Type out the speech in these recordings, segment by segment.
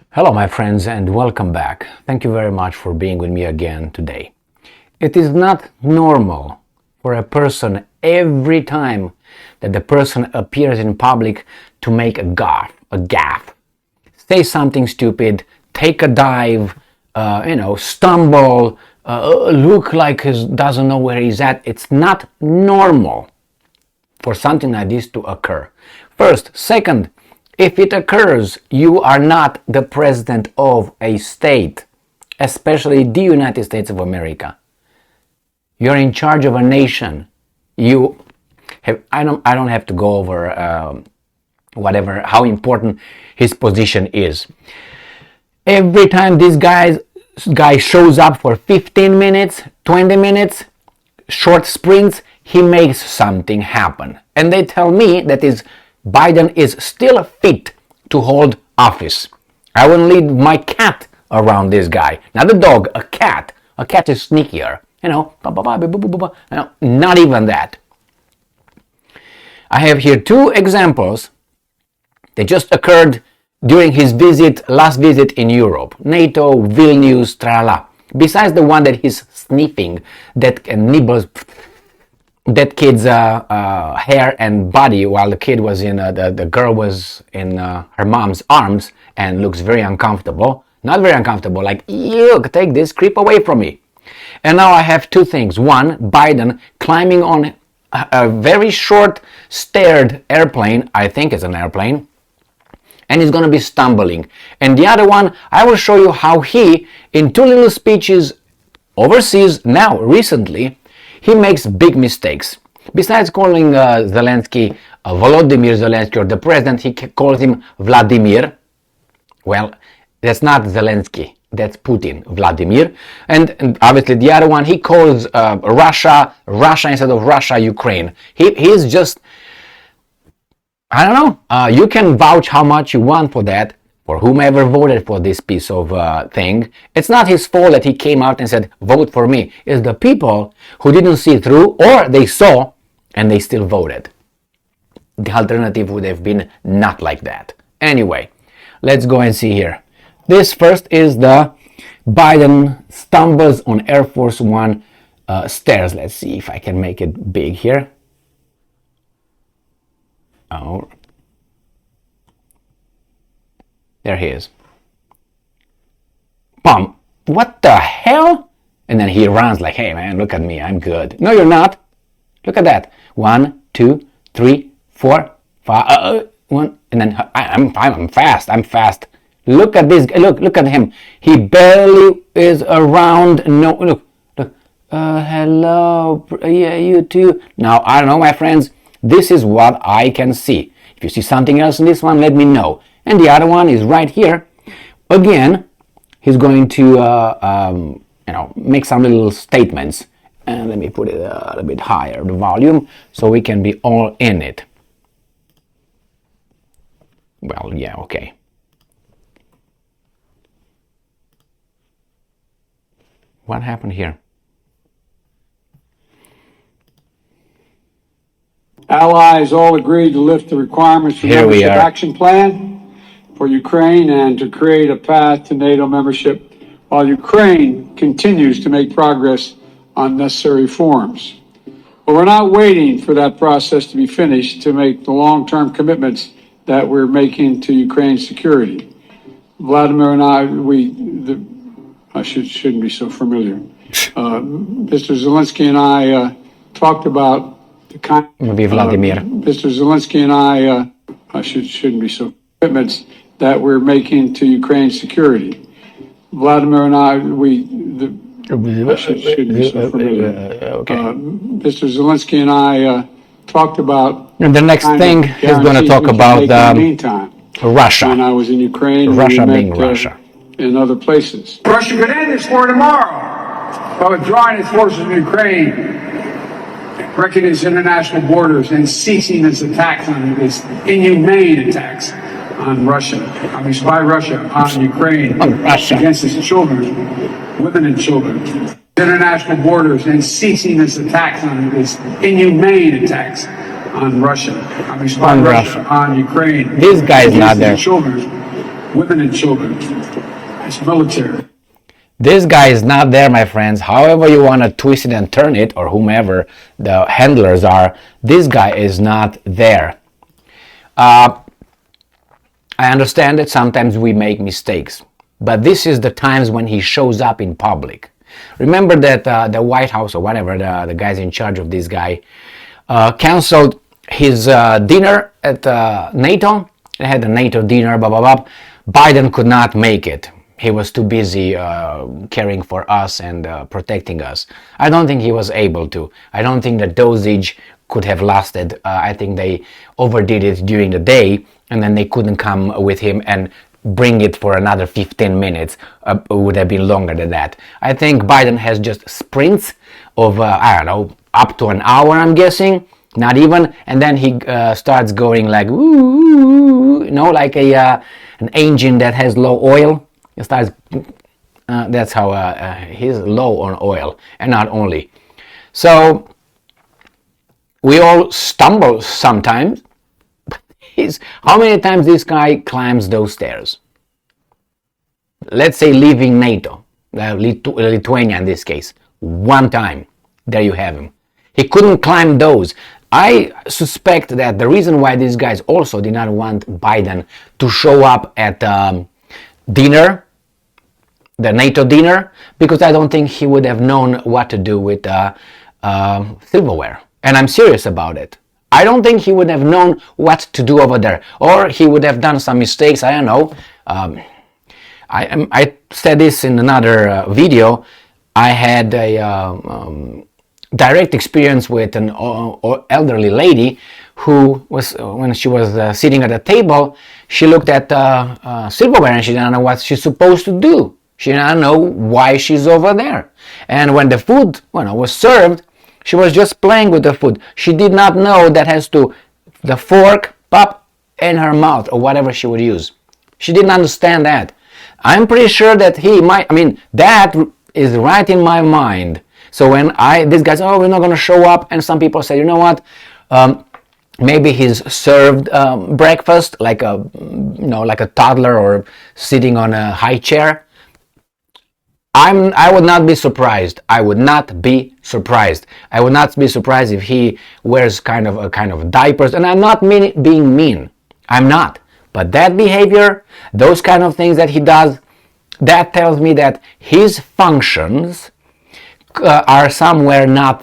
Hello my friends and welcome back. Thank you very much for being with me again today. It is not normal for a person every time that the person appears in public to make a gaffe, say something stupid, take a dive, stumble, look like he doesn't know where he's at. It's not normal for something like this to occur. First. Second, if it occurs, you are not the president of a state, especially the United States of America. You're in charge of a nation. I don't have to go over how important his position is. Every time this guy shows up for 15 minutes, 20 minutes, short sprints, he makes something happen. And they tell me that Biden is still fit to hold office. I wouldn't lead my cat around this guy. Not a dog, a cat. A cat is sneakier. Not even that. I have here two examples that just occurred during his last visit in Europe. NATO, Vilnius, tralala. Besides the one that he's sniffing, that nibbles that kid's hair and body while the girl was in her mom's arms and looks very uncomfortable. Not very uncomfortable, like, ew, take this creep away from me. And now I have two things. One, Biden climbing on a very short staired airplane, I think it's an airplane, and he's going to be stumbling. And the other one, I will show you how he, in two little speeches overseas now, recently, he makes big mistakes. Besides calling Volodymyr Zelensky, or the president, he calls him Vladimir. Well, that's not Zelensky, that's Putin, Vladimir. And obviously the other one, he calls Russia instead of Russia, Ukraine. He's just, I don't know, you can vouch how much you want for that, for whomever voted for this piece of thing. It's not his fault that he came out and said, vote for me. It's the people who didn't see through, or they saw and they still voted. The alternative would have been not like that. Anyway, let's go and see here. This first is the Biden stumbles on Air Force One stairs. Let's see if I can make it big here. Oh. There he is. Bum. What the hell? And then he runs like, hey man, look at me, I'm good. No, you're not. Look at that. 1, 2, 3, 4, 5, 1, and then I'm fast. Look at this. Look at him. He barely is around. No, look. Hello. Yeah, you too. Now, I don't know, my friends. This is what I can see. If you see something else in this one, let me know. And the other one is right here. Again, he's going to make some little statements. And let me put it a little bit higher, the volume, so we can be all in it. Well, yeah, okay. What happened here? Allies all agreed to lift the requirements for Here membership action plan for Ukraine and to create a path to NATO membership while Ukraine continues to make progress on necessary reforms. But we're not waiting for that process to be finished to make the long-term commitments that we're making to Ukraine's security. Vladimir and I shouldn't be so familiar. Mr. Zelensky and I talked about the kind Vladimir. Mr. Zelensky and I shouldn't be so commitments that we're making to Ukraine's security. Vladimir and I shouldn't be so familiar. Okay. Mr. Zelensky and I talked about. And the next thing he's going to talk about Russia. When I was in Ukraine, Russia being Russia. In other places. Russia could end this war tomorrow by withdrawing its forces from Ukraine, wrecking its international borders, and ceasing its attacks on its inhumane attacks on Russia. By Russia on Ukraine, against its children, women and children. International borders, and ceasing its attacks on its inhumane attacks on Russia. By Russia on Ukraine. This guy is not there. Children, women and children. It's military. This guy is not there, my friends. However you want to twist it and turn it, or whomever the handlers are, this guy is not there. I understand that sometimes we make mistakes, but this is the times when he shows up in public. Remember that the White House, or whatever, the guys in charge of this guy, canceled his dinner at NATO. They had a NATO dinner, blah, blah, blah. Biden could not make it. He was too busy caring for us and protecting us. I don't think he was able to. I don't think the dosage could have lasted. I think they overdid it during the day, and then they couldn't come with him and bring it for another 15 minutes. It would have been longer than that. I think Biden has just sprints of, I don't know, up to an hour, I'm guessing. Not even. And then he starts going like, ooh, you know, like an engine that has low oil. He starts, that's how he's low on oil, and not only. So we all stumble sometimes. How many times this guy climbs those stairs? Let's say leaving NATO, Lithuania in this case, one time. There you have him. He couldn't climb those. I suspect that the reason why these guys also did not want Biden to show up at dinner, the NATO dinner, because I don't think he would have known what to do with silverware. And I'm serious about it. I don't think he would have known what to do over there. Or he would have done some mistakes, I don't know. I said this in another video. I had a direct experience with an elderly lady who was, when she was sitting at a table, she looked at silverware and she didn't know what she's supposed to do. She didn't know why she's over there. And when the food was served, she was just playing with the food. She did not know that has to, the fork pop in her mouth or whatever she would use. She didn't understand that. I'm pretty sure that that is right in my mind. So when this guy said, oh, we're not going to show up, and some people say, you know what, maybe he's served breakfast like a toddler or sitting on a high chair. I would not be surprised. I would not be surprised. I would not be surprised if he wears kind of diapers. And I'm not being mean. I'm not. But that behavior, those kind of things that he does, that tells me that his functions are somewhere not,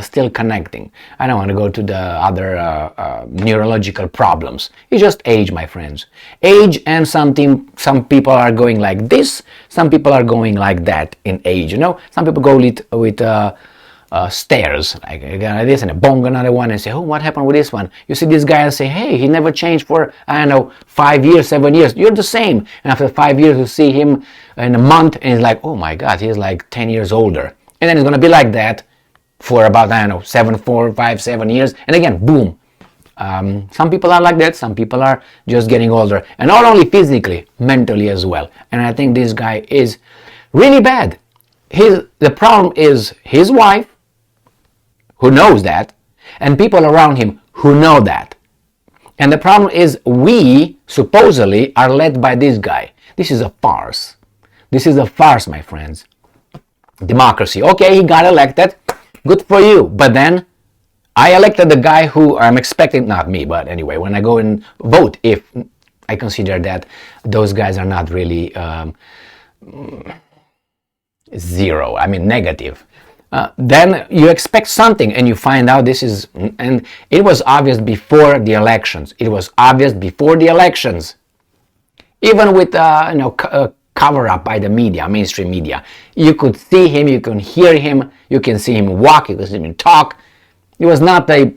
still connecting. I don't want to go to the other neurological problems. It's just age, my friends. Age, and some people are going like this, some people are going like that in age, Some people go with stairs, like this, and a bong another one, and say, oh, what happened with this one? You see this guy and say, hey, he never changed for, 5 years, 7 years. You're the same. And after 5 years, you see him in a month, and he's like, oh my God, he's like 10 years older. And then it's going to be like that for about, 7 years. And again, boom. Some people are like that. Some people are just getting older. And not only physically, mentally as well. And I think this guy is really bad. The problem is his wife, who knows that, and people around him who know that. And the problem is we, supposedly, are led by this guy. This is a farce. This is a farce, my friends. Democracy. Okay, he got elected. Good for you. But then, I elected the guy who I'm expecting, not me, but anyway, when I go and vote, if I consider that those guys are not really negative. Then you expect something, and you find out this is, and it was obvious before the elections. It was obvious before the elections. Even with cover up by the media, mainstream media, you could see him, you can hear him, you can see him walk, you can see him talk. It was not you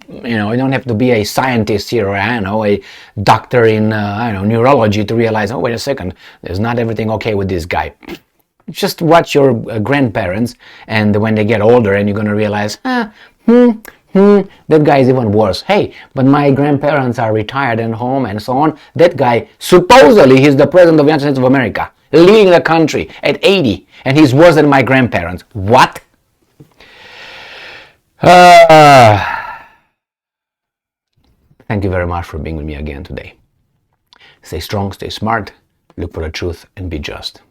don't have to be a scientist here, or a doctor in neurology to realize, oh, wait a second, there's not everything okay with this guy. Just watch your grandparents, and when they get older, and you're going to realize, that guy is even worse. Hey, but my grandparents are retired and home and so on. That guy, supposedly, he's the president of the United States of America, leading the country at 80, and he's worse than my grandparents. What? Thank you very much for being with me again today. Stay strong, stay smart, look for the truth, and be just.